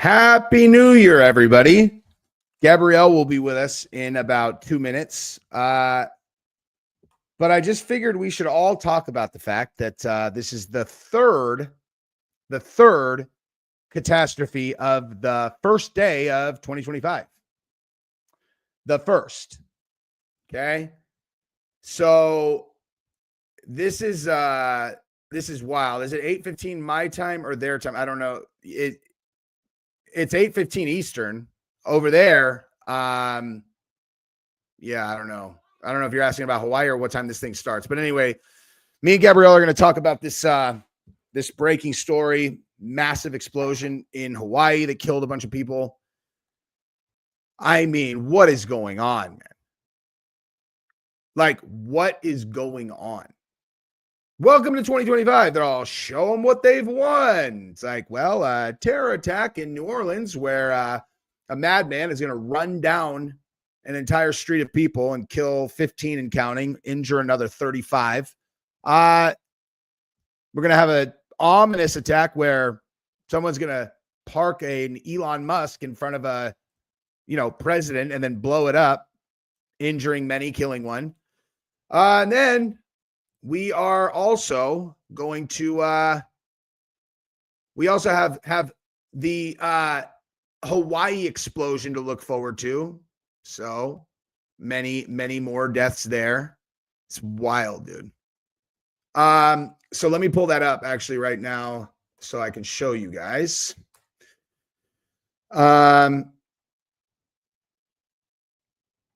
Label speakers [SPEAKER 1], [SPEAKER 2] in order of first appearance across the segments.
[SPEAKER 1] Happy New Year, everybody. Gabrielle will be with us in about 2 minutes. But I just figured we should all talk about the fact that this is the third catastrophe of the first day of 2025. The first. Okay. So this is wild. Is it 8:15 my time or their time? I don't know. It's 8:15 Eastern over there. Yeah, I don't know. I don't know if you're asking about Hawaii or what time this thing starts. But anyway, me and Gabrielle are going to talk about this this breaking story, massive explosion in Hawaii that killed a bunch of people. I mean, what is going on, man? Like, what is going on? Welcome to 2025. They're all show them what they've won. It's like, well, a terror attack in New Orleans where a madman is going to run down an entire street of people and kill 15 and counting, injure another 35. We're going to have an ominous attack where someone's going to park an Elon Musk in front of a, president and then blow it up, injuring many, killing one. And then we are also going to we also have the Hawaii explosion to look forward to. So many more deaths there. It's wild, dude. So let me pull that up actually right now so I can show you guys.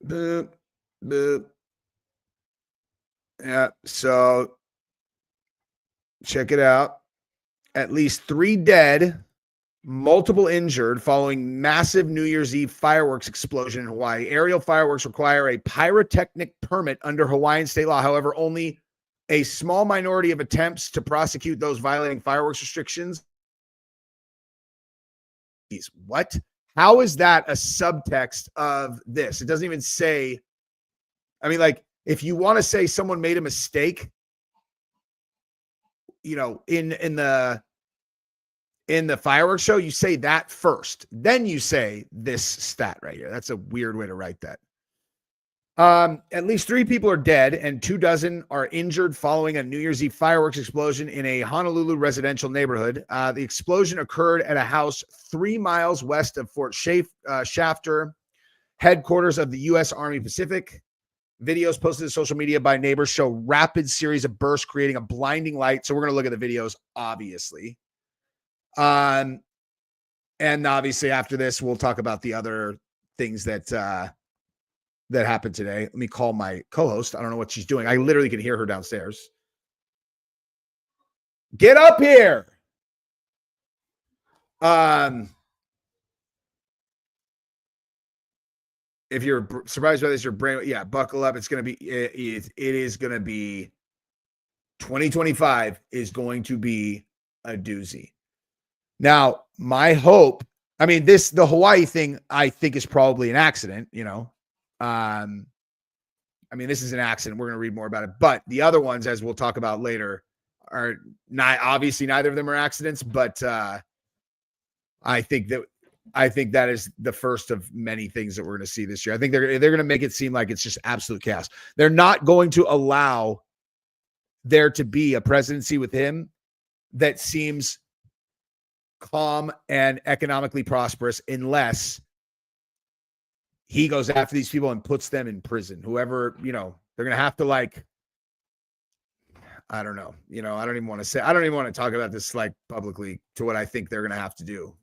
[SPEAKER 1] Boop, boop. Yeah, so check it out. At least 3 dead, multiple injured following massive New Year's Eve fireworks explosion in Hawaii. Aerial fireworks require a pyrotechnic permit under Hawaiian state law. However, only a small minority of attempts to prosecute those violating fireworks restrictions. What? How is that a subtext of this? It doesn't even say. I mean, like, if you want to say someone made a mistake, in the fireworks show, you say that first. Then you say this stat right here. That's a weird way to write that. At least 3 people are dead and 24 are injured following a New Year's Eve fireworks explosion in a Honolulu residential neighborhood. The explosion occurred at a house 3 miles west of Fort Shafter, headquarters of the U.S. Army Pacific. Videos posted to social media by neighbors show rapid series of bursts creating a blinding light. So we're going to look at the videos, obviously. And obviously after this, we'll talk about the other things that happened today. Let me call my co-host. I don't know what she's doing. I literally can hear her downstairs. Get up here. If you're surprised by this, your brain, buckle up. It's going to be, it is going to be 2025 is going to be a doozy. Now, my hope, the Hawaii thing, I think is probably an accident, this is an accident. We're going to read more about it, but the other ones, as we'll talk about later, are not, obviously neither of them are accidents, but I think that is the first of many things that we're going to see this year. I think they're going to make it seem like it's just absolute chaos. They're not going to allow there to be a presidency with him that seems calm and economically prosperous unless he goes after these people and puts them in prison. Whoever, they're going to have to, like, I don't know. I don't even want to talk about this like publicly to what I think they're going to have to do,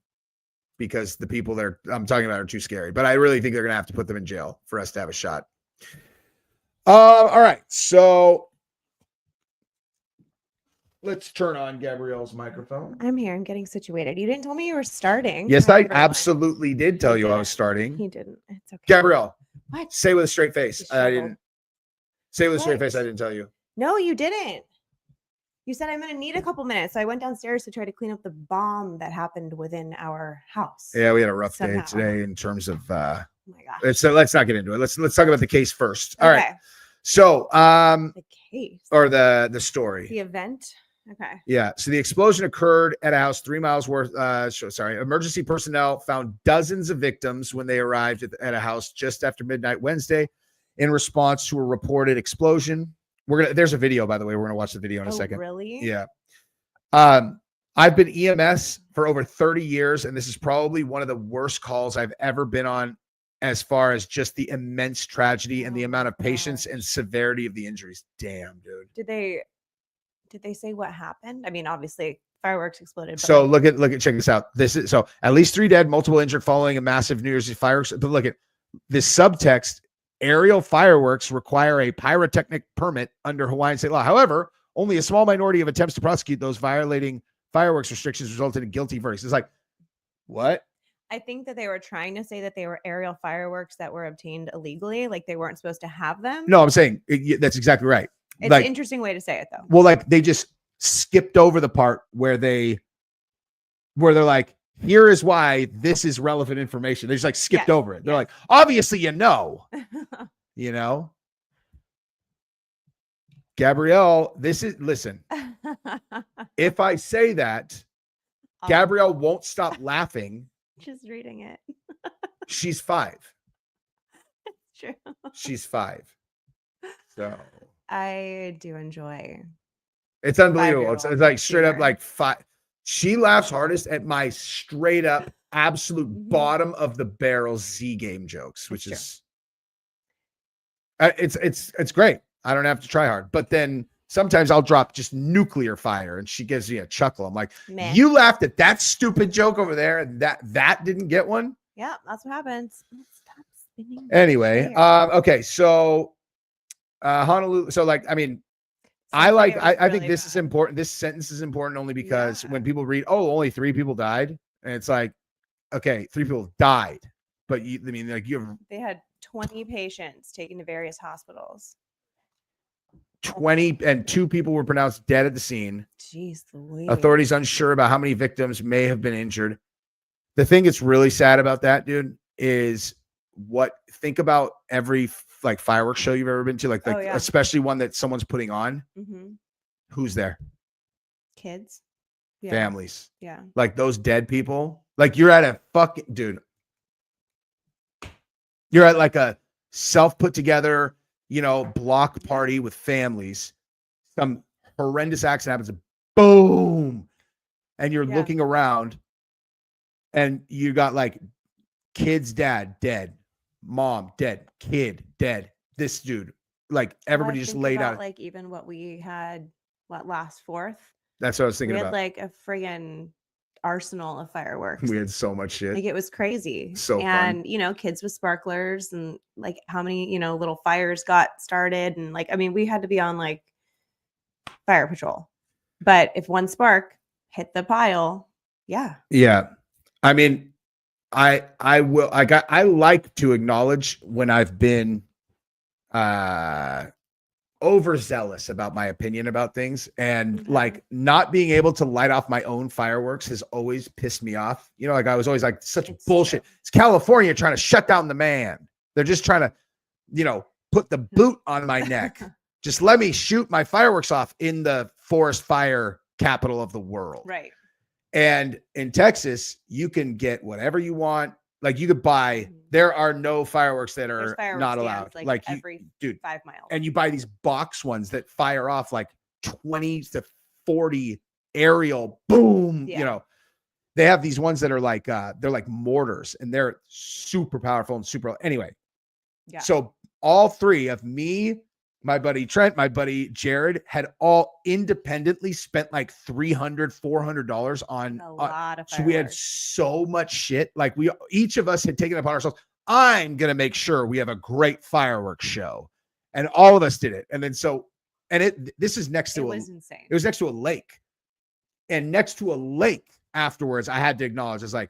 [SPEAKER 1] because the people I'm talking about are too scary. But I really think they're going to have to put them in jail for us to have a shot. All right. So let's turn on Gabrielle's microphone.
[SPEAKER 2] I'm here. I'm getting situated. You didn't tell me you were starting.
[SPEAKER 1] Yes, I absolutely did tell you I was starting.
[SPEAKER 2] He didn't. It's okay.
[SPEAKER 1] Gabrielle,
[SPEAKER 2] what?
[SPEAKER 1] Say with a straight face. I didn't. Say with a straight face. I didn't tell you.
[SPEAKER 2] No, you didn't. You said I'm going to need a couple minutes. So I went downstairs to try to clean up the bomb that happened within our house.
[SPEAKER 1] Yeah, we had a rough day today in terms of.
[SPEAKER 2] Oh my gosh.
[SPEAKER 1] Let's not get into it. Let's talk about the case first. All right. So
[SPEAKER 2] the case
[SPEAKER 1] or the story.
[SPEAKER 2] The event. Okay.
[SPEAKER 1] Yeah. So the explosion occurred at a house 3 miles worth. Emergency personnel found dozens of victims when they arrived at a house just after midnight Wednesday in response to a reported explosion. There's a video, by the way. We're going to watch the video in a second.
[SPEAKER 2] Really?
[SPEAKER 1] Yeah. I've been EMS for over 30 years, and this is probably one of the worst calls I've ever been on as far as just the immense tragedy and the amount of patience and severity of the injuries. Damn, dude.
[SPEAKER 2] Did they say what happened? I mean, obviously fireworks exploded. But
[SPEAKER 1] So look at check this out. This is so at least 3 dead, multiple injured following a massive New Year's Eve fireworks. But look at this subtext: aerial fireworks require a pyrotechnic permit under Hawaiian state law. However, only a small minority of attempts to prosecute those violating fireworks restrictions resulted in guilty verdicts. It's like, what?
[SPEAKER 2] I think that they were trying to say that they were aerial fireworks that were obtained illegally, like they weren't supposed to have them.
[SPEAKER 1] No, I'm saying that's exactly right.
[SPEAKER 2] It's
[SPEAKER 1] like,
[SPEAKER 2] an interesting way to say it, though.
[SPEAKER 1] Well, like they just skipped over the part where they're like, here is why this is relevant information. They just like skipped over it. They're like, obviously, you know. Gabrielle, listen, if I say that, Gabrielle won't stop laughing.
[SPEAKER 2] Just reading it.
[SPEAKER 1] She's 5.
[SPEAKER 2] It's true.
[SPEAKER 1] She's 5. So
[SPEAKER 2] I do enjoy.
[SPEAKER 1] It's unbelievable. It's like straight up like 5. She laughs hardest at my straight up absolute bottom of the barrel Z game jokes, which is it's great. I don't have to try hard. But then sometimes I'll drop just nuclear fire and she gives me a chuckle. I'm like, meh. You laughed at that stupid joke over there and that didn't get one?
[SPEAKER 2] Yeah, that's what happens. Stop spinning.
[SPEAKER 1] Anyway, okay, so Honolulu. So like, I mean, I think this is important. This sentence is important only because when people read, oh, only 3 people died, and it's like, okay, 3 people died, but they
[SPEAKER 2] had 20 patients taken to various hospitals.
[SPEAKER 1] 20 and 2 people were pronounced dead at the scene.
[SPEAKER 2] Jeez Louise.
[SPEAKER 1] Authorities unsure about how many victims may have been injured. The thing that's really sad about that, dude, is think about every like fireworks show you've ever been to, like especially one that someone's putting on. Who's there?
[SPEAKER 2] Kids,
[SPEAKER 1] families,
[SPEAKER 2] yeah,
[SPEAKER 1] like those dead people. Like you're at a fucking dude. You're at like a self put together, block party with families. Some horrendous accident happens, and boom, and you're looking around, and you got like kid's dad dead. Mom dead, kid dead. This dude, like everybody just laid out.
[SPEAKER 2] Like even what we had, last 4th.
[SPEAKER 1] That's what I was thinking about.
[SPEAKER 2] We had like a friggin' arsenal of fireworks.
[SPEAKER 1] We had so much shit.
[SPEAKER 2] Like it was crazy.
[SPEAKER 1] So fun.
[SPEAKER 2] Kids with sparklers and like how many little fires got started, and like we had to be on like fire patrol. But if one spark hit the pile, yeah.
[SPEAKER 1] I mean. I like to acknowledge when I've been overzealous about my opinion about things, and like not being able to light off my own fireworks has always pissed me off. Like I was always like, such bullshit. It's California trying to shut down the man. They're just trying to, put the boot on my neck. Just let me shoot my fireworks off in the forest fire capital of the world.
[SPEAKER 2] Right.
[SPEAKER 1] And in Texas, you can get whatever you want. Like you could buy, there are no fireworks that are not allowed. Like
[SPEAKER 2] every 5 miles.
[SPEAKER 1] And you buy these box ones that fire off like 20 to 40 aerial boom. They have these ones that are like, they're like mortars and they're super powerful and super. Anyway. Yeah. So all 3 of me, my buddy Trent, my buddy Jared had all independently spent like $300, $400 on
[SPEAKER 2] a lot of fireworks.
[SPEAKER 1] So we had so much shit. Like each of us had taken it upon ourselves. I'm going to make sure we have a great fireworks show. And all of us did it. And then this is next to
[SPEAKER 2] insane.
[SPEAKER 1] It was next to a lake. And next to a lake afterwards, I had to acknowledge, it's like,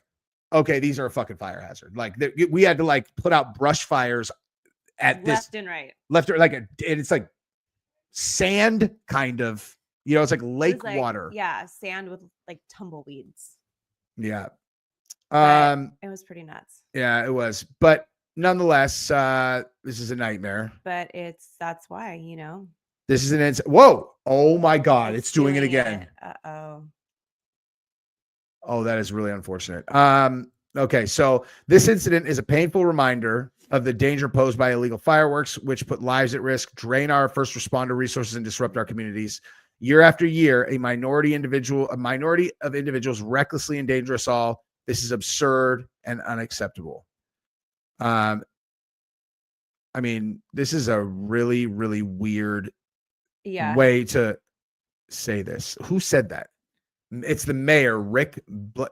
[SPEAKER 1] okay, these are a fucking fire hazard. Like we had to like put out brush fires at
[SPEAKER 2] left and right,
[SPEAKER 1] and it's like sand kind of, it's like lake water.
[SPEAKER 2] Yeah. Sand with like tumbleweeds.
[SPEAKER 1] Yeah.
[SPEAKER 2] It was pretty nuts.
[SPEAKER 1] Yeah, it was. But nonetheless, this is a nightmare.
[SPEAKER 2] But that's why,
[SPEAKER 1] This is an incident. Whoa. Oh my God. It's doing it again.
[SPEAKER 2] Uh-oh.
[SPEAKER 1] Oh, that is really unfortunate. Okay, so this incident is a painful reminder of the danger posed by illegal fireworks, which put lives at risk, drain our first responder resources, and disrupt our communities. Year after year, a minority of individuals recklessly endanger us all. This is absurd and unacceptable. I mean, this is a really, really weird way to say this. Who said that? It's the mayor, Rick.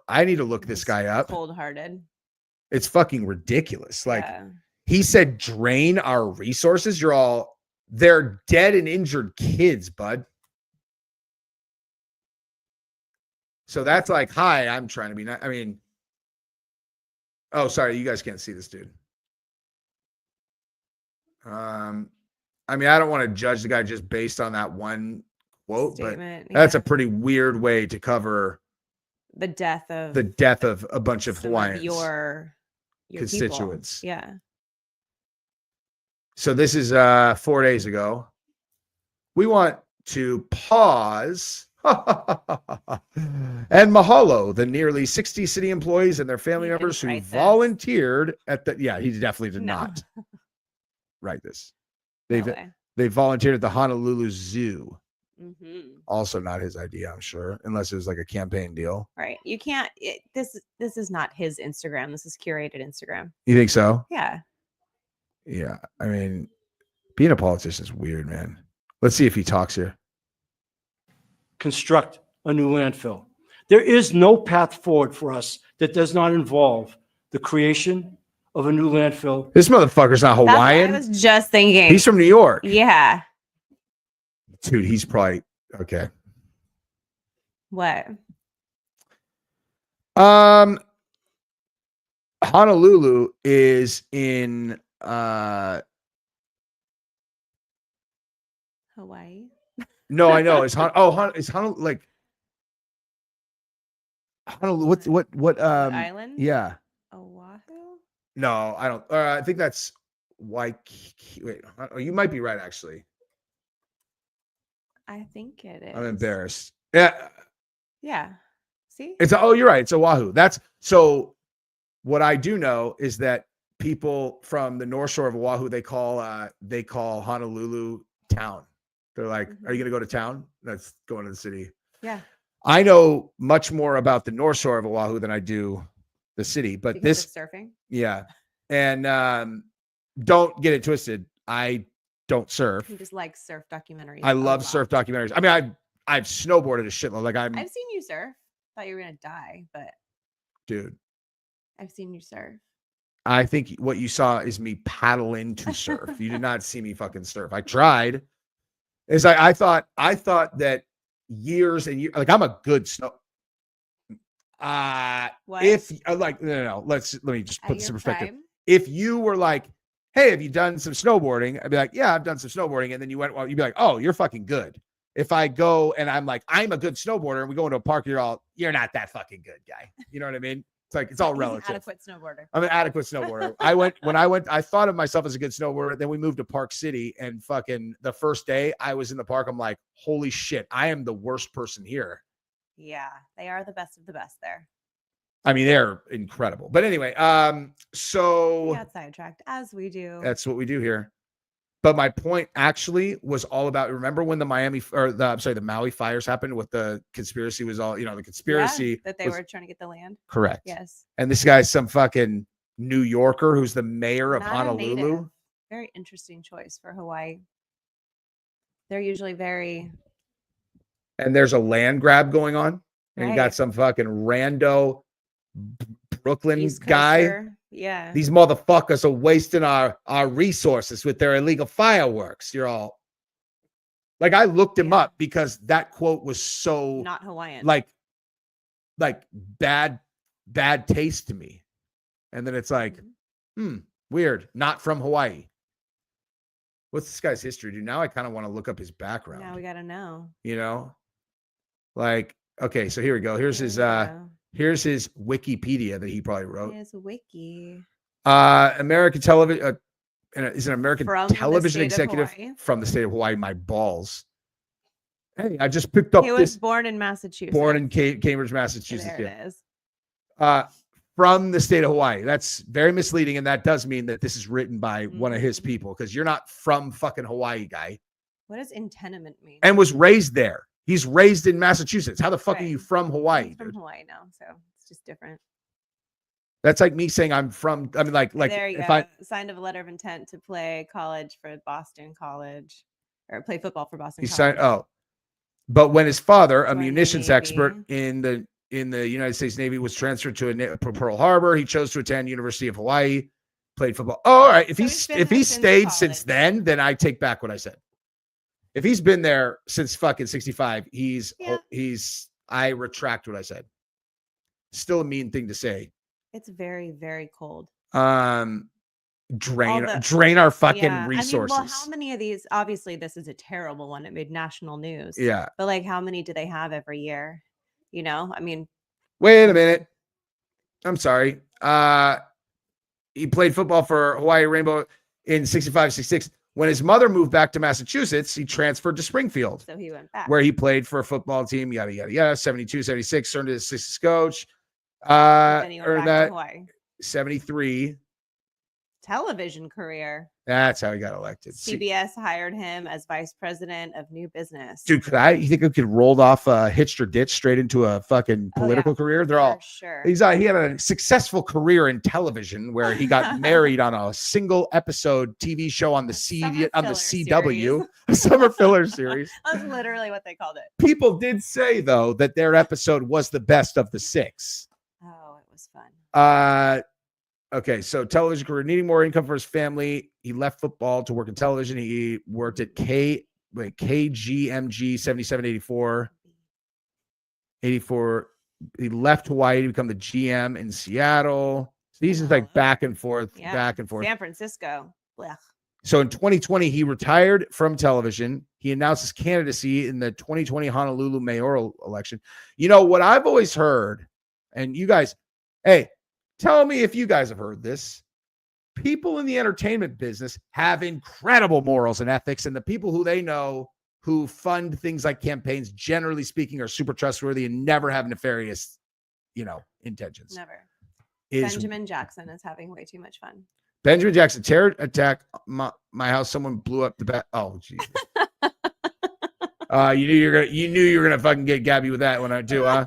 [SPEAKER 1] I need to look this guy up.
[SPEAKER 2] Cold-hearted.
[SPEAKER 1] It's fucking ridiculous. Like he said, drain our resources. They're dead and injured kids, bud. So that's like, hi, I'm trying to be nice. I mean, oh, sorry, you guys can't see this dude. I mean, I don't want to judge the guy just based on that one quote, statement, but that's a pretty weird way to cover
[SPEAKER 2] the death of
[SPEAKER 1] a bunch of Hawaiians,
[SPEAKER 2] of your
[SPEAKER 1] constituents.
[SPEAKER 2] People. Yeah.
[SPEAKER 1] So this is 4 days ago. We want to pause and mahalo the nearly 60 city employees and their family members who volunteered at the. Yeah, he definitely did not write this. They volunteered at the Honolulu Zoo. Also not his idea, I'm sure, unless it was like a campaign deal.
[SPEAKER 2] Right. You can't. This is not his Instagram. This is curated Instagram.
[SPEAKER 1] You think so?
[SPEAKER 2] Yeah.
[SPEAKER 1] Yeah. I mean, being a politician is weird, man. Let's see if he talks here.
[SPEAKER 3] Construct a new landfill. There is no path forward for us that does not involve the creation of a new landfill.
[SPEAKER 1] This motherfucker's not Hawaiian.
[SPEAKER 2] That's what I was just thinking.
[SPEAKER 1] He's from New York.
[SPEAKER 2] Yeah.
[SPEAKER 1] Dude, he's probably okay.
[SPEAKER 2] What?
[SPEAKER 1] Honolulu is in
[SPEAKER 2] Hawaii.
[SPEAKER 1] No, I know. It's Honolulu like Honolulu. What
[SPEAKER 2] island?
[SPEAKER 1] Yeah.
[SPEAKER 2] Oahu?
[SPEAKER 1] No, I don't. I think that's Waikiki. Wait, you might be right actually.
[SPEAKER 2] I think it is.
[SPEAKER 1] I'm embarrassed. Yeah.
[SPEAKER 2] Yeah. See?
[SPEAKER 1] You're right. It's Oahu. That's so what I do know is that people from the North Shore of Oahu, they call Honolulu town. They're like, are you going to go to town? That's going to the city.
[SPEAKER 2] Yeah.
[SPEAKER 1] I know much more about the North Shore of Oahu than I do the city, but
[SPEAKER 2] because of surfing.
[SPEAKER 1] Yeah. And don't get it twisted. I don't surf.
[SPEAKER 2] You just like surf documentaries.
[SPEAKER 1] I love surf documentaries. I mean, I've snowboarded a shitload. Like
[SPEAKER 2] I've seen you surf. Thought you were gonna die, but
[SPEAKER 1] dude,
[SPEAKER 2] I've seen you surf.
[SPEAKER 1] I think what you saw is me paddle into surf. You did not see me fucking surf. I tried. It's like I thought that years and years. Like I'm a good snow.
[SPEAKER 2] What?
[SPEAKER 1] If like no, let me just put this in perspective.
[SPEAKER 2] Prime?
[SPEAKER 1] If you were like, hey, have you done some snowboarding? I'd be like, yeah, I've done some snowboarding. And then you'd be like, oh, you're fucking good. If I go and I'm like, I'm a good snowboarder, and we go into a park, you're not that fucking good, guy. You know what I mean? It's like, it's all relative.
[SPEAKER 2] An adequate snowboarder.
[SPEAKER 1] I'm an adequate snowboarder. I thought of myself as a good snowboarder. Then we moved to Park City, and fucking the first day I was in the park, I'm like, holy shit, I am the worst person here.
[SPEAKER 2] Yeah, they are the best of the best there.
[SPEAKER 1] I mean, they're incredible. But anyway, so
[SPEAKER 2] we got sidetracked as we do.
[SPEAKER 1] That's what we do here. But my point actually was all about, remember when the Maui fires happened, what the conspiracy was all, the conspiracy
[SPEAKER 2] that they were trying to get the land.
[SPEAKER 1] Correct.
[SPEAKER 2] Yes.
[SPEAKER 1] And this guy's some fucking New Yorker who's the mayor of
[SPEAKER 2] Not
[SPEAKER 1] Honolulu.
[SPEAKER 2] Very interesting choice for Hawaii. They're usually very.
[SPEAKER 1] And there's a land grab going on. And you got some fucking rando Brooklyn guy.
[SPEAKER 2] Yeah.
[SPEAKER 1] These motherfuckers are wasting our resources with their illegal fireworks. You're all like, I looked him up because that quote was so
[SPEAKER 2] not Hawaiian.
[SPEAKER 1] Like bad taste to me. And then it's like, weird. Not from Hawaii. What's this guy's history, dude? Now I kind of want to look up his background.
[SPEAKER 2] Now we got to know.
[SPEAKER 1] Like, okay, so here we go. Here's his Wikipedia that he probably wrote.
[SPEAKER 2] His wiki.
[SPEAKER 1] American television. and is an American
[SPEAKER 2] From the
[SPEAKER 1] television
[SPEAKER 2] state of
[SPEAKER 1] executive
[SPEAKER 2] Hawaii.
[SPEAKER 1] from the state of Hawaii. My balls. Hey, I just picked up
[SPEAKER 2] He was
[SPEAKER 1] this.
[SPEAKER 2] born in Massachusetts.
[SPEAKER 1] Born in Cambridge, Massachusetts.
[SPEAKER 2] There it is.
[SPEAKER 1] From the state of Hawaii. That's very misleading, and that does mean that this is written by one of his people, because you're not from fucking Hawaii, guy.
[SPEAKER 2] What does intenement mean?
[SPEAKER 1] And was raised there. He's raised in Massachusetts. How the fuck are you from Hawaii?
[SPEAKER 2] I'm from Hawaii now, so it's just different.
[SPEAKER 1] That's like me saying I'm from. I mean, like
[SPEAKER 2] there you
[SPEAKER 1] if
[SPEAKER 2] go.
[SPEAKER 1] I
[SPEAKER 2] Signed a letter of intent to play college for Boston College, or play football for Boston.
[SPEAKER 1] he
[SPEAKER 2] College.
[SPEAKER 1] signed. But when his father, a
[SPEAKER 2] Joined the
[SPEAKER 1] munitions
[SPEAKER 2] Navy.
[SPEAKER 1] expert in the United States Navy, was transferred to Pearl Harbor, he chose to attend University of Hawaii, played football. Oh, all right. If he stayed since then I take back what I said. If he's been there since fucking 65, I retract what I said. Still a mean thing to say.
[SPEAKER 2] It's very, very cold.
[SPEAKER 1] Drain our fucking resources.
[SPEAKER 2] I mean, well, how many of these? Obviously, this is a terrible one. It made national news.
[SPEAKER 1] Yeah.
[SPEAKER 2] But like, how many do they have every year? You know, I mean.
[SPEAKER 1] Wait a minute. I'm sorry. He played football for Hawaii Rainbow in 65, 66. When his mother moved back to Massachusetts, he transferred to Springfield.
[SPEAKER 2] So he went back.
[SPEAKER 1] Where he played for a football team, yada, yada, yada. 72, 76, earned his assistant coach.
[SPEAKER 2] Then he went
[SPEAKER 1] Earned
[SPEAKER 2] back
[SPEAKER 1] that
[SPEAKER 2] to Hawaii.
[SPEAKER 1] 73.
[SPEAKER 2] Television career.
[SPEAKER 1] That's how he got elected.
[SPEAKER 2] CBS hired him as vice president of new business.
[SPEAKER 1] Dude, you think I could rolled off hitched or ditched straight into a fucking political career? They're all
[SPEAKER 2] sure.
[SPEAKER 1] He had a successful career in television where he got married on a single episode TV show on the CW, a summer filler series.
[SPEAKER 2] That's literally what they called it.
[SPEAKER 1] People did say though that their episode was the best of the 6.
[SPEAKER 2] Oh, it was fun.
[SPEAKER 1] Okay, so television career, needing more income for his family. He left football to work in television. He worked at KGMG 7784. 84. He left Hawaii to become the GM in Seattle. So he's just like back and forth, back and forth.
[SPEAKER 2] San Francisco. Blech.
[SPEAKER 1] So in 2020, he retired from television. He announced his candidacy in the 2020 Honolulu mayoral election. You know what I've always heard, and you guys, hey, tell me if you guys have heard this. People in the entertainment business have incredible morals and ethics, and the people who they know who fund things like campaigns, generally speaking, are super trustworthy and never have nefarious, intentions.
[SPEAKER 2] Never. Benjamin Jackson is having way too much fun.
[SPEAKER 1] Benjamin Jackson, terror attack my house. Someone blew up the bat. Oh, Jesus. You knew you were gonna fucking get Gabby with that one, too, huh?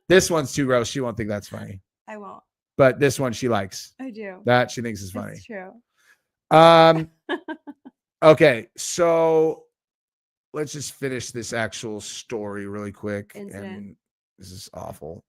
[SPEAKER 1] This one's too gross. She won't think that's funny.
[SPEAKER 2] I won't.
[SPEAKER 1] But this one she likes.
[SPEAKER 2] I do.
[SPEAKER 1] That she thinks is funny.
[SPEAKER 2] It's true.
[SPEAKER 1] Okay, so let's just finish this actual story really quick.
[SPEAKER 2] Incident.
[SPEAKER 1] And this is awful.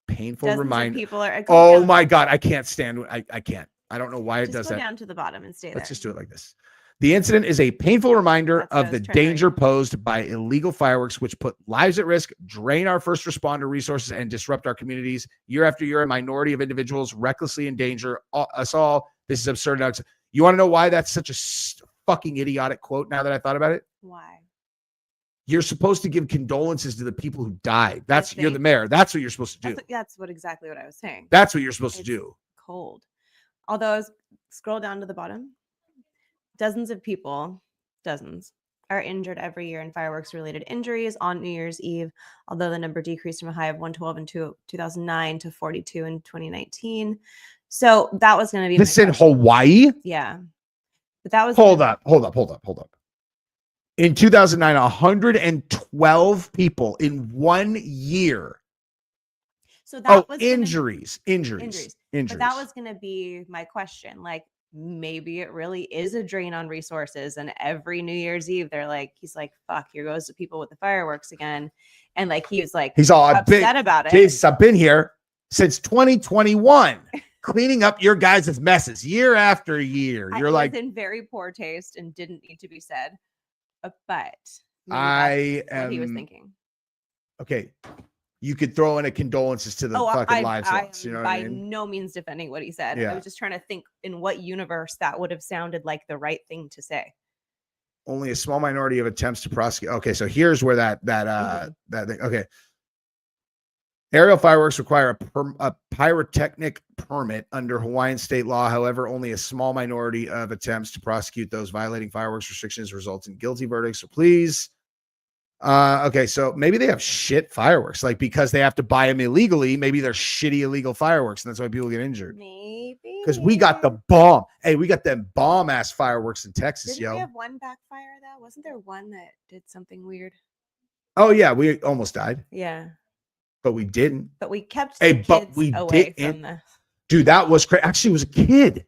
[SPEAKER 1] Painful
[SPEAKER 2] Dozens
[SPEAKER 1] reminder.
[SPEAKER 2] People are.
[SPEAKER 1] Oh my God, I can't stand. I can't. I don't know why it does
[SPEAKER 2] go
[SPEAKER 1] that.
[SPEAKER 2] Down to the bottom and stay there.
[SPEAKER 1] Let's just do it like this. The incident is a painful reminder of the danger posed by illegal fireworks, which put lives at risk, drain our first responder resources, and disrupt our communities. Year after year, a minority of individuals recklessly endanger us all. This is absurd. You want to know why that's such a fucking idiotic quote now that I thought about it?
[SPEAKER 2] Why?
[SPEAKER 1] You're supposed to give condolences to the people who died. You're the mayor. That's what you're supposed to do.
[SPEAKER 2] That's exactly what I was saying.
[SPEAKER 1] That's what you're supposed to do.
[SPEAKER 2] Cold. Although scroll down to the bottom. Dozens of people, are injured every year in fireworks-related injuries on New Year's Eve, although the number decreased from a high of 112 in 2009 to 42 in 2019. So that was going to be
[SPEAKER 1] this in Hawaii?
[SPEAKER 2] Yeah. But that was
[SPEAKER 1] Hold up. In 2009, 112 people in 1 year.
[SPEAKER 2] So that was
[SPEAKER 1] injuries.
[SPEAKER 2] But that was going to be my question. Like, maybe it really is a drain on resources, and every New Year's Eve he's like, fuck, here goes the people with the fireworks again. And he's all upset about it.
[SPEAKER 1] Jesus, I've been here since 2021 cleaning up your guys' messes year after year. You're like,
[SPEAKER 2] in very poor taste and didn't need to be said, but
[SPEAKER 1] I am
[SPEAKER 2] what he was thinking.
[SPEAKER 1] Okay, you could throw in a condolences to the fucking lives lost. You know what I mean?
[SPEAKER 2] By no means defending what he said.
[SPEAKER 1] Yeah.
[SPEAKER 2] I was just trying to think in what universe that would have sounded like the right thing to say.
[SPEAKER 1] Only a small minority of attempts to prosecute. Okay, so here's where that thing. Okay. Aerial fireworks require a pyrotechnic permit under Hawaiian state law. However, only a small minority of attempts to prosecute those violating fireworks restrictions results in guilty verdicts. So please. Okay, so maybe they have shit fireworks, like because they have to buy them illegally. Maybe they're shitty illegal fireworks, and that's why people get injured.
[SPEAKER 2] Maybe
[SPEAKER 1] Because we got the bomb. Hey, we got them bomb ass fireworks in Texas,
[SPEAKER 2] Didn't we
[SPEAKER 1] yo.
[SPEAKER 2] have one backfire though? Wasn't there one that did something weird?
[SPEAKER 1] Oh yeah, we almost died,
[SPEAKER 2] Yeah,
[SPEAKER 1] but we didn't.
[SPEAKER 2] but we kept
[SPEAKER 1] Hey,
[SPEAKER 2] the
[SPEAKER 1] but
[SPEAKER 2] kids
[SPEAKER 1] we
[SPEAKER 2] away
[SPEAKER 1] didn't.
[SPEAKER 2] from the.
[SPEAKER 1] Dude, that was crazy. Actually, it was a kid.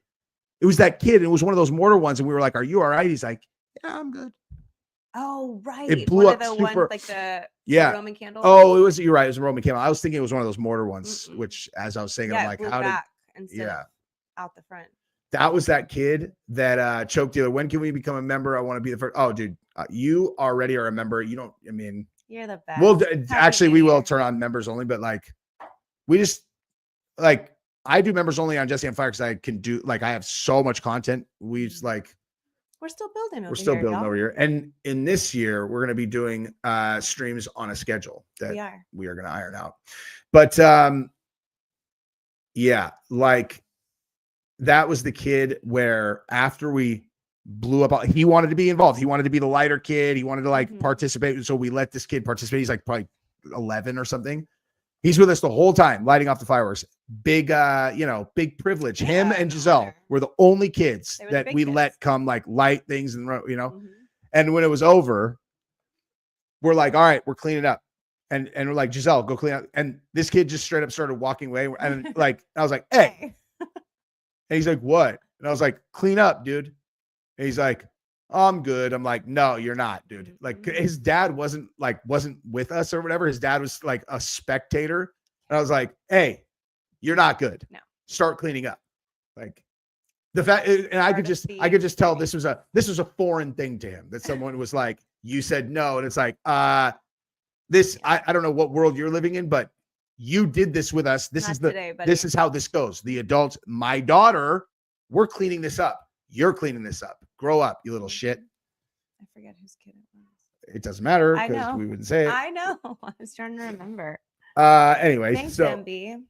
[SPEAKER 1] It was that kid. And it was one of those mortar ones, and we were like, "Are you all right?" He's like, "Yeah, I'm good."
[SPEAKER 2] Oh right,
[SPEAKER 1] It blew
[SPEAKER 2] one
[SPEAKER 1] up
[SPEAKER 2] of the
[SPEAKER 1] super-
[SPEAKER 2] ones like the
[SPEAKER 1] Yeah.
[SPEAKER 2] Roman candle.
[SPEAKER 1] Oh, it was. You're right. It was a Roman candle. I was thinking it was one of those mortar ones,
[SPEAKER 2] Mm-mm.
[SPEAKER 1] which, as I was saying,
[SPEAKER 2] yeah,
[SPEAKER 1] I'm
[SPEAKER 2] it
[SPEAKER 1] like,
[SPEAKER 2] blew
[SPEAKER 1] how did?
[SPEAKER 2] back instead
[SPEAKER 1] Yeah.
[SPEAKER 2] of out the front.
[SPEAKER 1] That was that kid that choked the other. When can we become a member? I want to be the first. Oh, dude, you already are a member. You don't. I mean,
[SPEAKER 2] You're the best.
[SPEAKER 1] well,
[SPEAKER 2] Happy
[SPEAKER 1] actually,
[SPEAKER 2] New
[SPEAKER 1] we will
[SPEAKER 2] Year.
[SPEAKER 1] turn on members only, but like, we just like I do members only on Jesse on Fire because I can do like I have so much content. We just like
[SPEAKER 2] We're still building.
[SPEAKER 1] we're still building
[SPEAKER 2] y'all.
[SPEAKER 1] over here, and in this year we're going to be doing streams on a schedule that
[SPEAKER 2] We are.
[SPEAKER 1] going to iron out. But yeah, like that was the kid where after we blew up, he wanted to be involved. He wanted to be the lighter kid. He wanted to like
[SPEAKER 2] Mhm.
[SPEAKER 1] participate. So we let this kid participate. He's like probably 11 or something. He's with us the whole time, lighting off the fireworks. Big, big privilege. Him
[SPEAKER 2] Yeah,
[SPEAKER 1] and
[SPEAKER 2] an
[SPEAKER 1] Giselle
[SPEAKER 2] honor.
[SPEAKER 1] were the only kids
[SPEAKER 2] They were the
[SPEAKER 1] that
[SPEAKER 2] big
[SPEAKER 1] we
[SPEAKER 2] kids.
[SPEAKER 1] let come like light things and
[SPEAKER 2] Mhm.
[SPEAKER 1] And when it was over, we're like, all right, we're cleaning up. And we're like, Giselle, go clean up. And this kid just straight up started walking away. And like, I was like, hey. And he's like, what? And I was like, clean up, dude. And he's like, I'm good. I'm like, no, you're not, dude. Like his dad wasn't with us or whatever. His dad was like a spectator. And I was like, hey, you're not good.
[SPEAKER 2] No.
[SPEAKER 1] Start cleaning up. Like the fact, and I could just tell this was a foreign thing to him that someone was like, you said no. And it's like, I don't know what world you're living in, but you did this with us. This is how this goes. The adults, my daughter, we're cleaning this up. You're cleaning this up. Grow up, you little shit.
[SPEAKER 2] I forget whose kid it was.
[SPEAKER 1] It doesn't matter
[SPEAKER 2] I
[SPEAKER 1] because
[SPEAKER 2] know.
[SPEAKER 1] we wouldn't say it.
[SPEAKER 2] I know. I was trying to remember.
[SPEAKER 1] Anyway,
[SPEAKER 2] Thanks,
[SPEAKER 1] so
[SPEAKER 2] MB.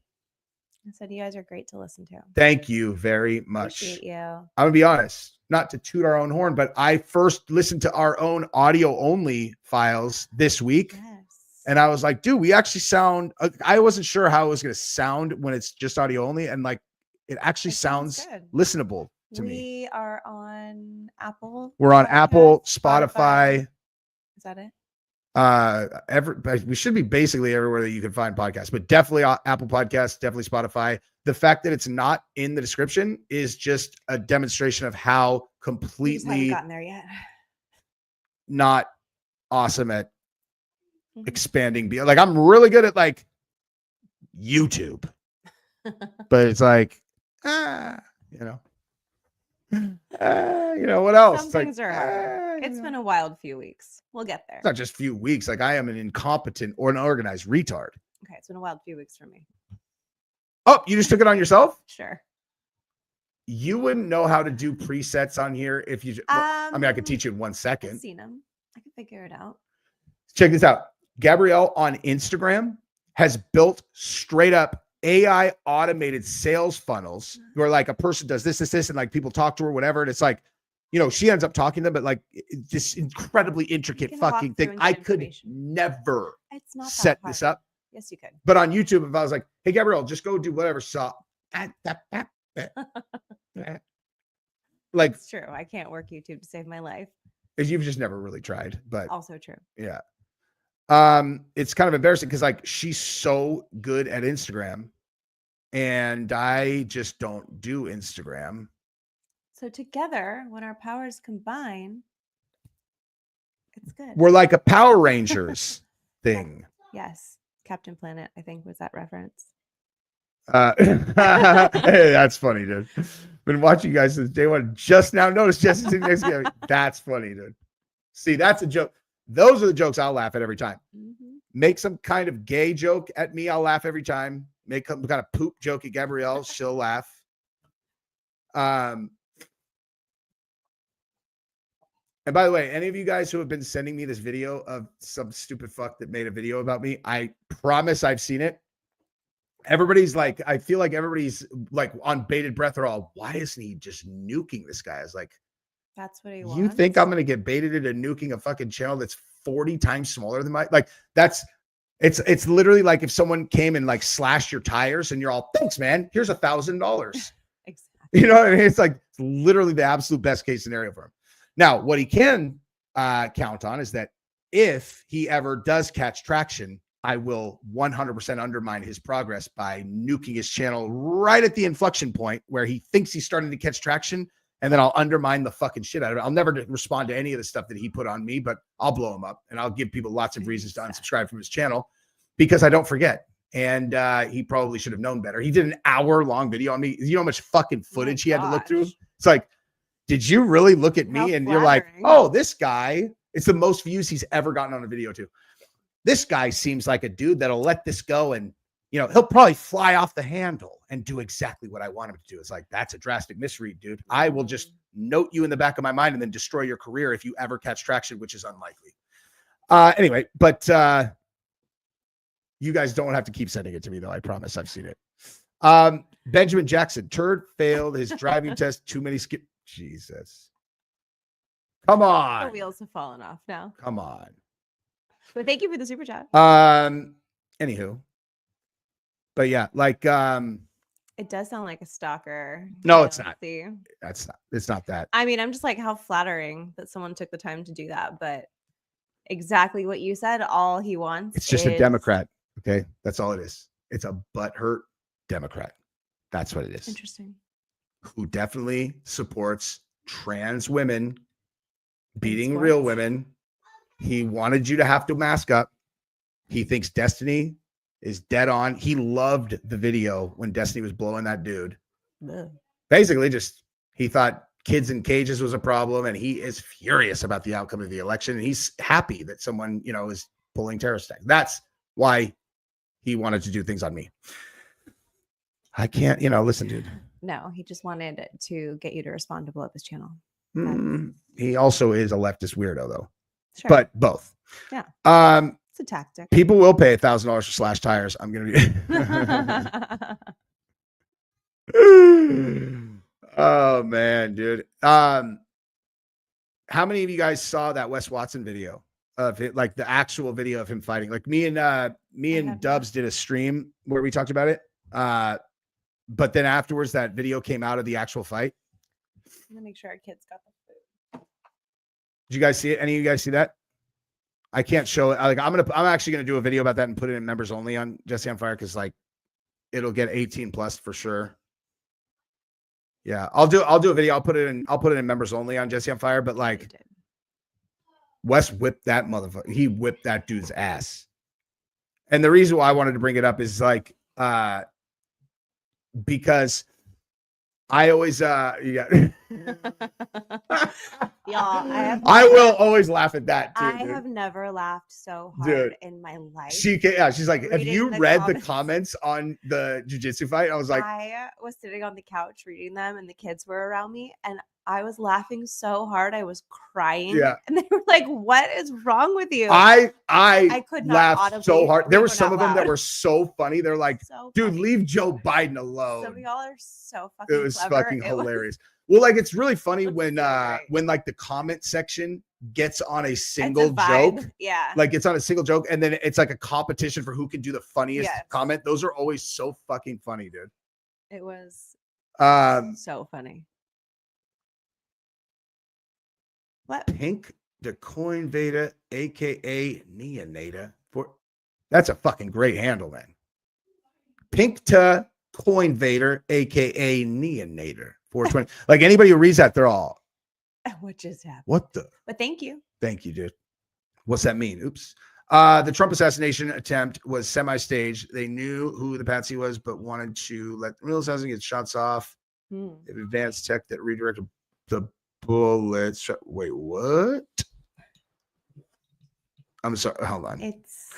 [SPEAKER 2] I said you guys are great to listen to.
[SPEAKER 1] thank you very much.
[SPEAKER 2] Appreciate you.
[SPEAKER 1] I'm gonna be honest, not to toot our own horn, but I first listened to our own audio only files this week.
[SPEAKER 2] Yes.
[SPEAKER 1] And I was like, dude, we actually sound, I wasn't sure how it was going to sound when it's just audio only. And like, it actually
[SPEAKER 2] It sounds
[SPEAKER 1] sounds
[SPEAKER 2] good.
[SPEAKER 1] listenable to me.
[SPEAKER 2] We are on Apple.
[SPEAKER 1] We're on
[SPEAKER 2] Podcasts,
[SPEAKER 1] Apple, Spotify.
[SPEAKER 2] Is that it?
[SPEAKER 1] We should be basically everywhere that you can find podcasts, but definitely Apple Podcasts, definitely Spotify. The fact that it's not in the description is just a demonstration of how
[SPEAKER 2] We just haven't
[SPEAKER 1] completely
[SPEAKER 2] gotten there yet.
[SPEAKER 1] not awesome at
[SPEAKER 2] Mhm.
[SPEAKER 1] expanding. Like I'm really good at like YouTube, but it's like, what else?
[SPEAKER 2] Some
[SPEAKER 1] It's like,
[SPEAKER 2] things are hard. It's been a wild few weeks. We'll get there.
[SPEAKER 1] it's not just a few weeks. Like I am an incompetent or an organized retard.
[SPEAKER 2] Okay, it's been a wild few weeks for me.
[SPEAKER 1] Oh, you just took it on yourself?
[SPEAKER 2] Sure.
[SPEAKER 1] You wouldn't know how to do presets on here if you. I mean, I could teach you in 1
[SPEAKER 2] I've
[SPEAKER 1] second.
[SPEAKER 2] seen them. I can figure it out.
[SPEAKER 1] Check this out. Gabrielle on Instagram has built straight up AI automated sales funnels where like a person does this, and like people talk to her, whatever. And it's like, she ends up talking to them, but like this incredibly intricate
[SPEAKER 2] can walk
[SPEAKER 1] fucking
[SPEAKER 2] through
[SPEAKER 1] thing.
[SPEAKER 2] and get
[SPEAKER 1] I could
[SPEAKER 2] information.
[SPEAKER 1] never
[SPEAKER 2] It's not that
[SPEAKER 1] set
[SPEAKER 2] hard.
[SPEAKER 1] this up.
[SPEAKER 2] Yes, you could.
[SPEAKER 1] But on YouTube, if I was like, hey, Gabrielle, just go do whatever. So like,
[SPEAKER 2] It's true. I can't work YouTube to save my life.
[SPEAKER 1] you've just never really tried, but
[SPEAKER 2] Also true.
[SPEAKER 1] yeah. It's kind of embarrassing because like she's so good at Instagram and I just don't do Instagram.
[SPEAKER 2] So together, when our powers combine, it's good.
[SPEAKER 1] We're like a Power Rangers thing.
[SPEAKER 2] Yes. Captain Planet, I think, was that reference.
[SPEAKER 1] Hey, that's funny, dude. Been watching you guys since day one. Just now noticed Jesse's sitting next to me. That's funny, dude. See, that's a joke. Those are the jokes I'll laugh at every time.
[SPEAKER 2] Mm-hmm.
[SPEAKER 1] Make some kind of gay joke at me, I'll laugh every time. Make some kind of poop joke at Gabrielle, she'll laugh. And by the way, any of you guys who have been sending me this video of some stupid fuck that made a video about me, I promise I've seen it. everybody's like, I feel like everybody's like on bated breath. They're all, why isn't he just nuking this guy? I was like,
[SPEAKER 2] That's what he
[SPEAKER 1] you
[SPEAKER 2] wants.
[SPEAKER 1] think I'm going to get baited into nuking a fucking channel that's 40 times smaller than it's literally like if someone came and like slashed your tires and you're all, thanks, man. Here's $1,000.
[SPEAKER 2] Exactly.
[SPEAKER 1] You know what I mean? It's like it's literally the absolute best case scenario for him. Now, what he can count on is that if he ever does catch traction, I will 100% undermine his progress by nuking his channel right at the inflection point where he thinks he's starting to catch traction. And then I'll undermine the fucking shit out of it. I'll never respond to any of the stuff that he put on me, but I'll blow him up and I'll give people lots of reasons to unsubscribe from his channel because I don't forget. And he probably should have known better. He did an hour-long video on me. You know how much fucking footage he had to look through? It's like, did you really look at me? And you're like, oh, this guy, it's the most views he's ever gotten on a video too. This guy seems like a dude that'll let this go and, you know, he'll probably fly off the handle and do exactly what I want him to do. It's like, that's a drastic misread, dude. I will just note you in the back of my mind and then destroy your career if you ever catch traction, which is unlikely. Anyway, but you guys don't have to keep sending it to me, though. I promise I've seen it. Benjamin Jackson, turd failed his driving test. Too many skip. Jesus. Come on.
[SPEAKER 2] The wheels have fallen off now.
[SPEAKER 1] Come on.
[SPEAKER 2] But thank you for the super chat.
[SPEAKER 1] Anywho. But yeah, like
[SPEAKER 2] it does sound like a stalker.
[SPEAKER 1] No, it's not.
[SPEAKER 2] Jealousy.
[SPEAKER 1] It's not that.
[SPEAKER 2] I mean, I'm just like, how flattering that someone took the time to do that. But exactly what you said, all he wants.
[SPEAKER 1] It's just a Democrat. Okay. That's all it is. It's a butthurt Democrat. That's what it is.
[SPEAKER 2] Interesting.
[SPEAKER 1] Who definitely supports trans women beating real women. He wanted you to have to mask up. He thinks Destiny is dead on. He loved the video when Destiny was blowing that dude.
[SPEAKER 2] Ugh.
[SPEAKER 1] Basically, just he thought kids in cages was a problem, and he is furious about the outcome of the election. And he's happy that someone, you know, is pulling terrorist attacks. That's why he wanted to do things on me. I can't, you know, listen, dude.
[SPEAKER 2] No, he just wanted to get you to respond to blow up his channel.
[SPEAKER 1] He also is a leftist weirdo, though.
[SPEAKER 2] Sure.
[SPEAKER 1] But both.
[SPEAKER 2] Yeah. It's a tactic.
[SPEAKER 1] People will pay $1,000 for slash tires. I'm gonna be. Oh man, dude. How many of you guys saw that Wes Watson video of it, like the actual video of him fighting? Like me and Dubs did a stream where we talked about it. But then afterwards, that video came out of the actual fight.
[SPEAKER 2] I'm gonna make sure our kids got the food.
[SPEAKER 1] Did you guys see it? Any of you guys see that? I can't show it. Like I'm actually gonna do a video about that and put it in members only on Jesse on Fire because like it'll get 18 plus for sure. Yeah, I'll do a video. I'll put it in members only on Jesse on Fire. But like, Wes whipped that motherfucker. He whipped that dude's ass. And the reason why I wanted to bring it up is like, because I always, yeah.
[SPEAKER 2] Y'all,
[SPEAKER 1] I will always laugh at that too.
[SPEAKER 2] I
[SPEAKER 1] dude.
[SPEAKER 2] have never laughed so hard in my life.
[SPEAKER 1] She's like, have you read the
[SPEAKER 2] comments.
[SPEAKER 1] comments on the jiu-jitsu fight? I was like,
[SPEAKER 2] I was sitting on the couch reading them, and the kids were around me, and I was laughing so hard I was crying.
[SPEAKER 1] Yeah.
[SPEAKER 2] And they were like, "What is wrong with you?"
[SPEAKER 1] I
[SPEAKER 2] could not
[SPEAKER 1] laugh so hard. There were some of them that
[SPEAKER 2] loud.
[SPEAKER 1] were so funny. They're like,
[SPEAKER 2] So
[SPEAKER 1] dude,
[SPEAKER 2] funny.
[SPEAKER 1] Leave Joe Biden alone.
[SPEAKER 2] Some of y'all are so fucking
[SPEAKER 1] It was
[SPEAKER 2] clever.
[SPEAKER 1] fucking
[SPEAKER 2] It
[SPEAKER 1] hilarious. Well, like it's really funny
[SPEAKER 2] That's
[SPEAKER 1] when
[SPEAKER 2] so great.
[SPEAKER 1] when like the comment section gets on a
[SPEAKER 2] It's
[SPEAKER 1] single
[SPEAKER 2] a vibe.
[SPEAKER 1] joke.
[SPEAKER 2] Yeah.
[SPEAKER 1] Like it's on a single joke, and then it's like a competition for who can do the funniest
[SPEAKER 2] Yes.
[SPEAKER 1] comment. Those are always so fucking funny, dude.
[SPEAKER 2] It was
[SPEAKER 1] So
[SPEAKER 2] funny. What?
[SPEAKER 1] Pink the Coin Veda, aka Neonator. That's a fucking great handle, man. Pink to Coin Vader, aka Neonator. 420. Like anybody who reads that, they're all,
[SPEAKER 2] What just happened?
[SPEAKER 1] what the?
[SPEAKER 2] But thank you.
[SPEAKER 1] Thank you, dude. What's that mean? Oops. The Trump assassination attempt was semi-staged. They knew who the patsy was, but wanted to let real assassin get shots off. Advanced tech that redirected the bullets. Wait, what? I'm sorry. Hold on.
[SPEAKER 2] It's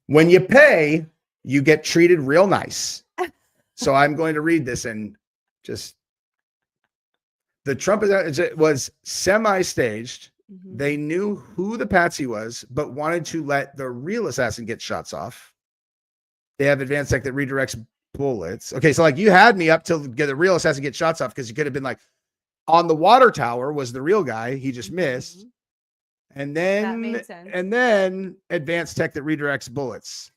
[SPEAKER 1] When you pay, you get treated real nice. So I'm going to read this and just. The Trump was semi-staged. They knew who the patsy was, but wanted to let the real assassin get shots off. They have advanced tech that redirects bullets. Okay, so like you had me up till the real assassin get shots off because you could have been like on the water tower was the real guy. He just missed. And
[SPEAKER 2] That
[SPEAKER 1] then
[SPEAKER 2] made sense.
[SPEAKER 1] and then advanced tech that redirects bullets.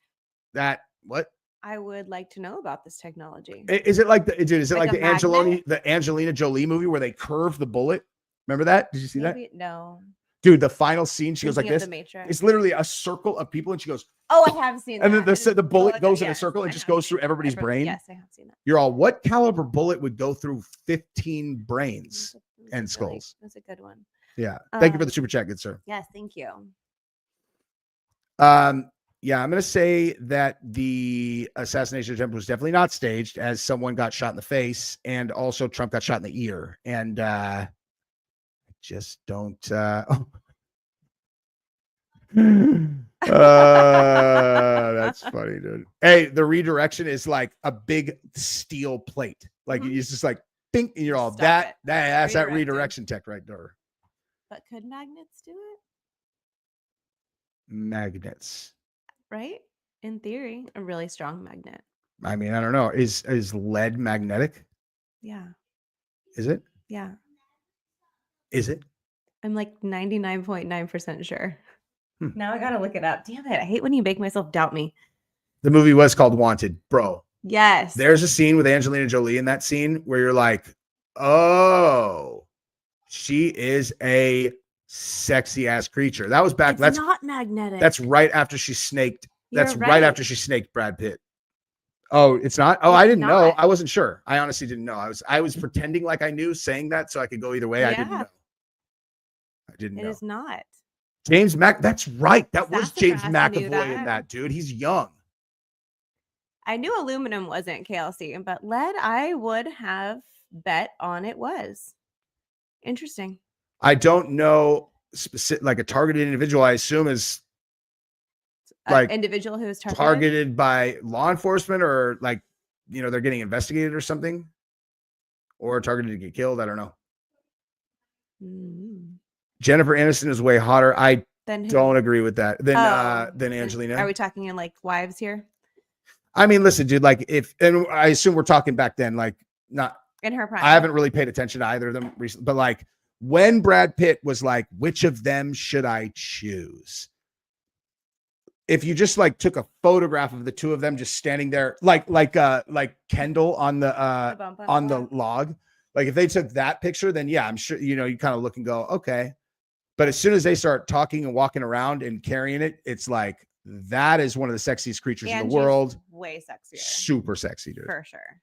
[SPEAKER 1] That what?
[SPEAKER 2] I would like to know about this technology.
[SPEAKER 1] Is it like the dude? Is it
[SPEAKER 2] Like
[SPEAKER 1] like
[SPEAKER 2] a magnet?
[SPEAKER 1] the Angelina Jolie movie where they curve the bullet? Remember that? Did you see that?
[SPEAKER 2] Maybe, no.
[SPEAKER 1] Dude, the final scene, she goes like
[SPEAKER 2] Thinking of
[SPEAKER 1] this.
[SPEAKER 2] The Matrix.
[SPEAKER 1] It's literally a circle of people, and she goes,
[SPEAKER 2] Oh, I have seen
[SPEAKER 1] and
[SPEAKER 2] that.
[SPEAKER 1] then the bullet goes in a
[SPEAKER 2] yes,
[SPEAKER 1] circle and
[SPEAKER 2] I
[SPEAKER 1] just
[SPEAKER 2] have
[SPEAKER 1] goes through
[SPEAKER 2] seen that.
[SPEAKER 1] everybody's brain.
[SPEAKER 2] Yes, I have seen that.
[SPEAKER 1] You're all, what caliber bullet would go through 15 brains?
[SPEAKER 2] That's
[SPEAKER 1] and skulls.
[SPEAKER 2] That's a good one.
[SPEAKER 1] Yeah. Thank you for the super chat, good sir.
[SPEAKER 2] Yes, thank you.
[SPEAKER 1] Yeah, I'm gonna say that the assassination attempt was definitely not staged, as someone got shot in the face, and also Trump got shot in the ear. And just don't that's funny, dude. Hey, the redirection is like a big steel plate. Like it's just like pink, and you're all
[SPEAKER 2] Stop it.
[SPEAKER 1] that's that
[SPEAKER 2] Redirecting.
[SPEAKER 1] redirection tech right there.
[SPEAKER 2] But could magnets do it?
[SPEAKER 1] Magnets.
[SPEAKER 2] Right? In theory, a really strong magnet.
[SPEAKER 1] I mean, I don't know. Is lead magnetic?
[SPEAKER 2] Yeah.
[SPEAKER 1] Is it?
[SPEAKER 2] Yeah.
[SPEAKER 1] Is it?
[SPEAKER 2] I'm like 99.9% sure.
[SPEAKER 1] Hmm.
[SPEAKER 2] Now I gotta look it up. Damn it. I hate when you make myself doubt me.
[SPEAKER 1] The movie was called Wanted, bro.
[SPEAKER 2] Yes.
[SPEAKER 1] There's a scene with Angelina Jolie in that scene where you're like, oh, she is a sexy ass creature. That was back.
[SPEAKER 2] It's
[SPEAKER 1] That's
[SPEAKER 2] not magnetic.
[SPEAKER 1] that's right after she snaked. That's
[SPEAKER 2] You're
[SPEAKER 1] right after she snaked Brad Pitt. Oh, it's not. Oh, I
[SPEAKER 2] It's
[SPEAKER 1] didn't know.
[SPEAKER 2] not.
[SPEAKER 1] I wasn't sure. I honestly didn't know. I was pretending like I knew, saying that so I could go either way. I didn't
[SPEAKER 2] Yeah.
[SPEAKER 1] know. I didn't
[SPEAKER 2] It
[SPEAKER 1] know.
[SPEAKER 2] is not.
[SPEAKER 1] James Mac. That's right. That was James
[SPEAKER 2] Sassafras knew
[SPEAKER 1] McAvoy in
[SPEAKER 2] that.
[SPEAKER 1] that, dude. He's young.
[SPEAKER 2] I knew aluminum wasn't KLC, but lead I would have bet on it was. Interesting.
[SPEAKER 1] I don't know specific, like a targeted individual. I assume is like
[SPEAKER 2] An individual who is
[SPEAKER 1] targeted by law enforcement, or like, you know, they're getting investigated or something, or targeted to get killed. I don't know.
[SPEAKER 2] Mm.
[SPEAKER 1] Jennifer Aniston is way hotter. I
[SPEAKER 2] Then who?
[SPEAKER 1] don't agree with that. Than
[SPEAKER 2] then
[SPEAKER 1] Angelina.
[SPEAKER 2] Are we talking in like wives here?
[SPEAKER 1] I mean, listen, dude. Like, and I assume we're talking back then. Like, not.
[SPEAKER 2] In her prime.
[SPEAKER 1] I haven't really paid attention to either of them recently, but like when Brad Pitt was like, which of them should I choose? If you just like took a photograph of the two of them just standing there, like Kendall on the
[SPEAKER 2] bump
[SPEAKER 1] on the log, like if they took that picture, then yeah, I'm sure, you know, you kind of look and go, okay. But as soon as they start talking and walking around and carrying it, it's like that is one of the sexiest creatures in the world.
[SPEAKER 2] Way sexier.
[SPEAKER 1] Super sexy, dude.
[SPEAKER 2] For sure.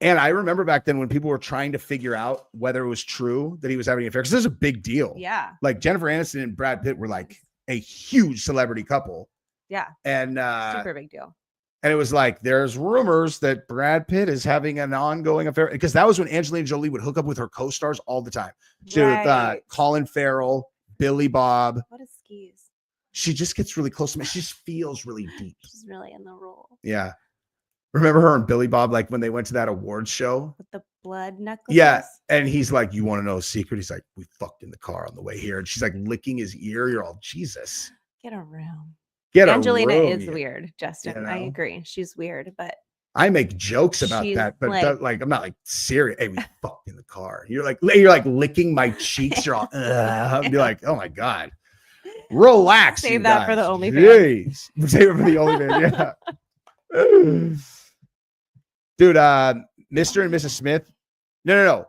[SPEAKER 1] And I remember back then when people were trying to figure out whether it was true that he was having an affair, because this is a big deal.
[SPEAKER 2] Yeah.
[SPEAKER 1] Like Jennifer Aniston and Brad Pitt were like a huge celebrity couple.
[SPEAKER 2] Yeah.
[SPEAKER 1] And
[SPEAKER 2] Super big deal.
[SPEAKER 1] and it was like, there's rumors that Brad Pitt is having an ongoing affair, because that was when Angelina Jolie would hook up with her co-stars all the time.
[SPEAKER 2] Right.
[SPEAKER 1] Colin Farrell, Billy Bob.
[SPEAKER 2] What is skis?
[SPEAKER 1] She just gets really close to me. She just feels really deep.
[SPEAKER 2] She's really in the role.
[SPEAKER 1] Yeah. Remember her and Billy Bob, like when they went to that awards show?
[SPEAKER 2] With the blood necklace.
[SPEAKER 1] Yeah. And he's like, you want to know a secret? He's like, we fucked in the car on the way here. And she's like licking his ear. You're all, Jesus.
[SPEAKER 2] Get a room.
[SPEAKER 1] Get
[SPEAKER 2] Angelina
[SPEAKER 1] a room,
[SPEAKER 2] is
[SPEAKER 1] you-
[SPEAKER 2] weird, Justin.
[SPEAKER 1] you know?
[SPEAKER 2] I agree. She's weird, but
[SPEAKER 1] I make jokes about
[SPEAKER 2] She's
[SPEAKER 1] that, but
[SPEAKER 2] like-
[SPEAKER 1] I'm not like serious. Hey, we fucked in the car. You're like licking my cheeks. You're all, I'd be like, oh my God. Relax.
[SPEAKER 2] Save
[SPEAKER 1] you
[SPEAKER 2] that for
[SPEAKER 1] guys.
[SPEAKER 2] the OnlyFans.
[SPEAKER 1] Jeez. Save it for the OnlyFans. Yeah. Dude, Mr. and Mrs. Smith. No.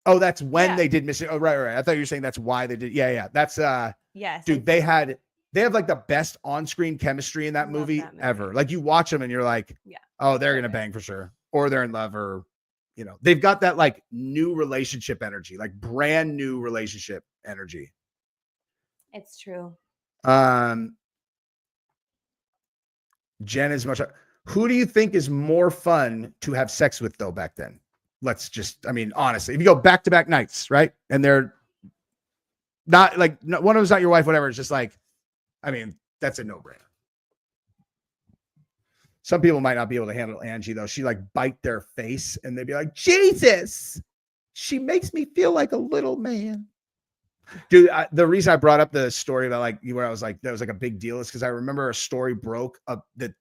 [SPEAKER 1] Oh, that's when
[SPEAKER 2] Yeah.
[SPEAKER 1] they did Mr. Oh, right. I thought you were saying that's why they did. Yeah. That's
[SPEAKER 2] yes.
[SPEAKER 1] dude, they have like the best on-screen chemistry in that
[SPEAKER 2] Love
[SPEAKER 1] movie
[SPEAKER 2] that movie.
[SPEAKER 1] ever. Like you watch them and you're like,
[SPEAKER 2] Yeah.
[SPEAKER 1] oh, they're gonna
[SPEAKER 2] Perfect.
[SPEAKER 1] bang for sure, or they're in love, or you know, they've got that like new relationship energy, like brand new relationship energy.
[SPEAKER 2] It's true.
[SPEAKER 1] Jen is much. Who do you think is more fun to have sex with though back then? Let's just, I mean, honestly, if you go back-to-back nights, right? And they're not like, one of them's not your wife, whatever. It's just like, I mean, that's a no-brainer. Some people might not be able to handle Angie though. She like bite their face and they'd be like, Jesus, she makes me feel like a little man. Dude, the reason I brought up the story about like where I was like, that was like a big deal is because I remember a story broke up that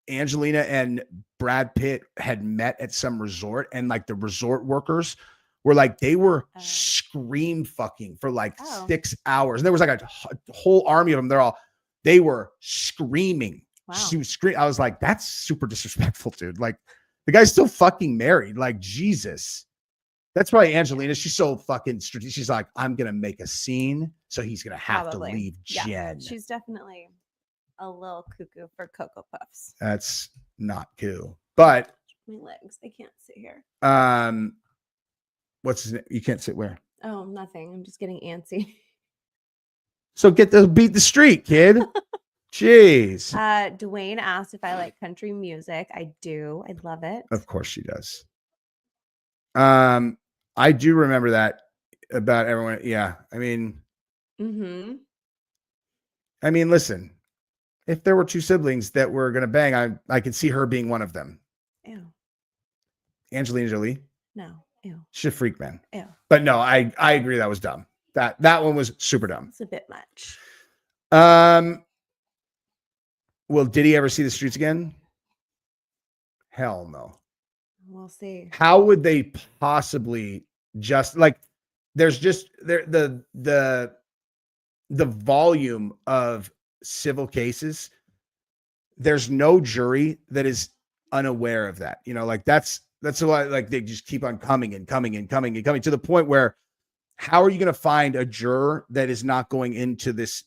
[SPEAKER 1] Angelina and Brad Pitt had met at some resort, and like the resort workers were like, they were scream fucking for like 6 hours. And there was like a whole army of them. They were screaming.
[SPEAKER 2] Wow.
[SPEAKER 1] She was screaming. I was like, that's super disrespectful, dude. Like, the guy's still fucking married. Like, Jesus. That's why Angelina, she's so fucking strategic. She's like, I'm going to make a scene, so he's going to have to leave Jen.
[SPEAKER 2] Yeah. She's definitely a little cuckoo for Cocoa Puffs.
[SPEAKER 1] That's not cool. But
[SPEAKER 2] my legs, I can't sit here.
[SPEAKER 1] What's his name? You can't sit where?
[SPEAKER 2] Oh, nothing. I'm just getting antsy.
[SPEAKER 1] So beat the street, kid. Jeez.
[SPEAKER 2] Dwayne asked if I like country music. I do. I love it.
[SPEAKER 1] Of course she does. I do remember that about everyone. Yeah. I mean, listen, if there were two siblings that were going to bang, I could see her being one of them.
[SPEAKER 2] Ew.
[SPEAKER 1] Angelina Jolie.
[SPEAKER 2] No. Ew.
[SPEAKER 1] She's a freak, man.
[SPEAKER 2] Ew.
[SPEAKER 1] But no, I agree. That was dumb. That one was super dumb.
[SPEAKER 2] It's a bit much.
[SPEAKER 1] Will Diddy ever see the streets again? Hell no.
[SPEAKER 2] We'll see.
[SPEAKER 1] How would they possibly just like? There's just the volume of civil cases. There's no jury that is unaware of that. You know, like that's a lot. Like they just keep on coming and coming and coming and coming to the point where, how are you going to find a juror that is not going into this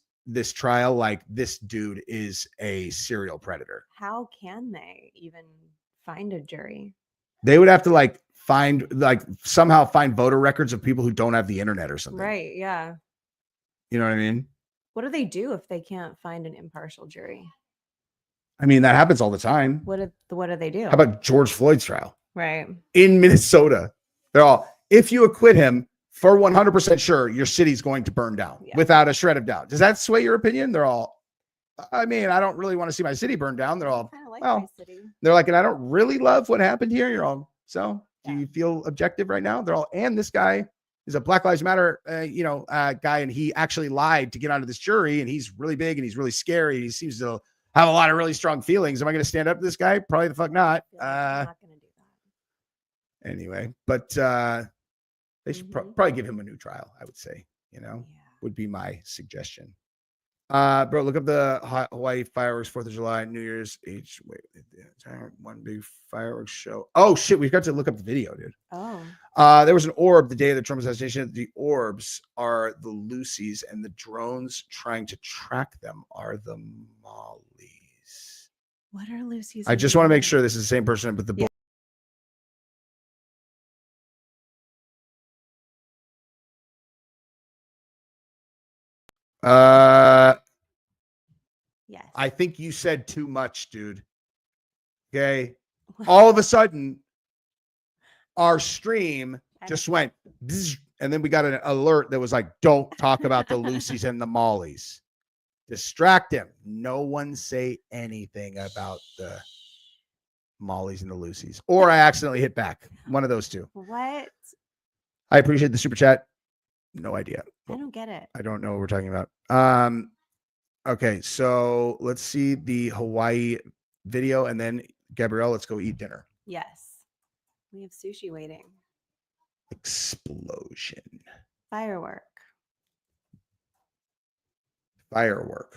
[SPEAKER 1] trial like this dude is a serial predator?
[SPEAKER 2] How can they even find a jury?
[SPEAKER 1] They would have to somehow find voter records of people who don't have the internet or something.
[SPEAKER 2] Right. Yeah.
[SPEAKER 1] You know what I mean?
[SPEAKER 2] What do they do if they can't find an impartial jury?
[SPEAKER 1] I mean, that happens all the time.
[SPEAKER 2] What do they do?
[SPEAKER 1] How about George Floyd's trial?
[SPEAKER 2] Right.
[SPEAKER 1] In Minnesota, they're all, if you acquit him, for 100% sure, your city's going to burn down without a shred of doubt. Does that sway your opinion? They're all, I mean, I don't really want to see my city burn down. They're all, my city. They're like, and I don't really love what happened here. You're all, so do you feel objective right now? They're all, and this guy is a Black Lives Matter, guy, and he actually lied to get onto this jury, and he's really big and he's really scary. He seems to have a lot of really strong feelings. Am I going to stand up to this guy? Probably the fuck not.
[SPEAKER 2] I'm not going to do that.
[SPEAKER 1] Anyway, but they should probably give him a new trial, I would say, would be my suggestion. Bro, look up the Hawaii fireworks, 4th of July, New Year's Eve. Wait, the entire one big fireworks show. Oh, shit. We've got to look up the video, dude.
[SPEAKER 2] Oh.
[SPEAKER 1] There was an orb the day of the Trump assassination. The orbs are the Lucy's, and the drones trying to track them are the Mollies.
[SPEAKER 2] What are Lucy's?
[SPEAKER 1] I just want to make sure this is the same person with the
[SPEAKER 2] yes.
[SPEAKER 1] I think you said too much, dude. Okay. All of a sudden, our stream just went, and then we got an alert that was like, don't talk about the Lucy's and the Mollies. Distract him. No one say anything about the Mollies and the Lucy's. Or I accidentally hit back. One of those two.
[SPEAKER 2] What?
[SPEAKER 1] I appreciate the super chat. No idea.
[SPEAKER 2] I don't get it.
[SPEAKER 1] I don't know what we're talking about. Okay, so let's see the Hawaii video, and then Gabrielle, let's go eat dinner.
[SPEAKER 2] Yes. We have sushi waiting.
[SPEAKER 1] Explosion.
[SPEAKER 2] Firework.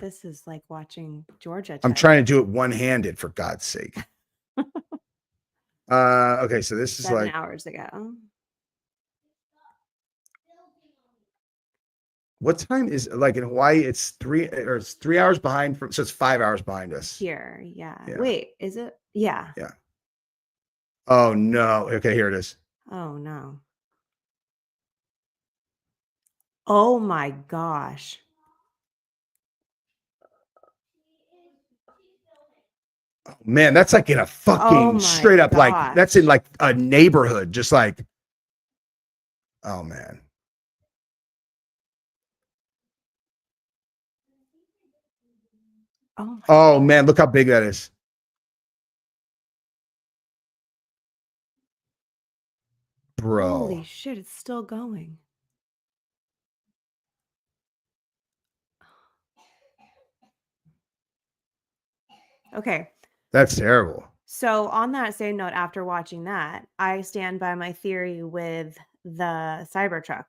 [SPEAKER 2] This is like watching Georgia.
[SPEAKER 1] I'm trying to do it one-handed, for God's sake. Okay, so this is
[SPEAKER 2] 7 hours ago.
[SPEAKER 1] What time is like in Hawaii? It's 3 hours behind so it's 5 hours behind us.
[SPEAKER 2] Here, yeah. Wait, is it? Yeah.
[SPEAKER 1] Yeah. Oh no. Okay, here it is.
[SPEAKER 2] Oh no. Oh my gosh.
[SPEAKER 1] Oh, man, that's like in a fucking straight up, like that's in like a neighborhood, just like, oh man. Oh man, look how big that is. Bro.
[SPEAKER 2] Holy shit, it's still going. Okay.
[SPEAKER 1] That's terrible.
[SPEAKER 2] So on that same note, after watching that, I stand by my theory with the Cybertruck.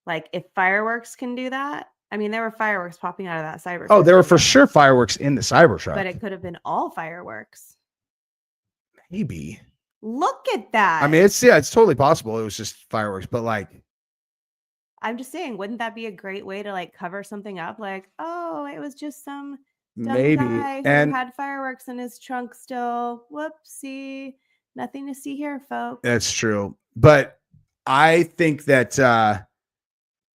[SPEAKER 2] Like if fireworks can do that, I mean, there were fireworks popping out of that Cybertruck.
[SPEAKER 1] Oh, there were for sure fireworks in the Cybertruck.
[SPEAKER 2] But it could have been all fireworks.
[SPEAKER 1] Maybe.
[SPEAKER 2] Look at that.
[SPEAKER 1] I mean, it's totally possible. It was just fireworks, but like,
[SPEAKER 2] I'm just saying, wouldn't that be a great way to like cover something up? Like, oh, it was just some dumb
[SPEAKER 1] maybe.
[SPEAKER 2] guy who
[SPEAKER 1] And
[SPEAKER 2] had fireworks in his trunk still. Whoopsie. Nothing to see here, folks.
[SPEAKER 1] that's true. But I think that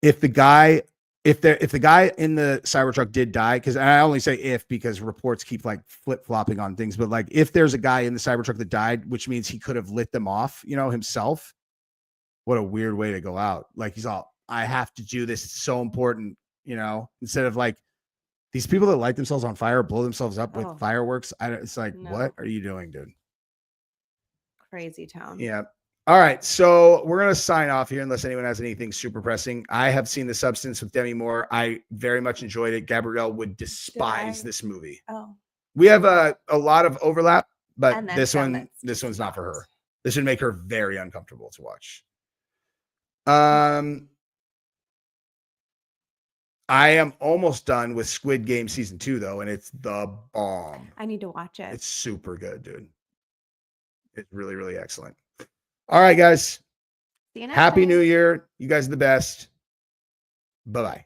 [SPEAKER 1] if the guy in the Cybertruck did die, because I only say if because reports keep like flip-flopping on things, but like if there's a guy in the Cybertruck that died, which means he could have lit them off, himself. What a weird way to go out. Like he's all, I have to do this. It's so important, instead of like these people that light themselves on fire, blow themselves up with fireworks. It's like, what are you doing, dude?
[SPEAKER 2] Crazy town.
[SPEAKER 1] Yeah. All right. So we're going to sign off here unless anyone has anything super pressing. I have seen The Substance with Demi Moore. I very much enjoyed it. Gabrielle would despise this movie.
[SPEAKER 2] Oh.
[SPEAKER 1] We have a lot of overlap, but this one's not for her. This would make her very uncomfortable to watch. I am almost done with Squid Game season 2 though, and it's the bomb.
[SPEAKER 2] I need to watch it.
[SPEAKER 1] It's super good, dude. It's really, really excellent. All right, guys.
[SPEAKER 2] See you next
[SPEAKER 1] Happy
[SPEAKER 2] time.
[SPEAKER 1] New Year. You guys are the best. Bye-bye.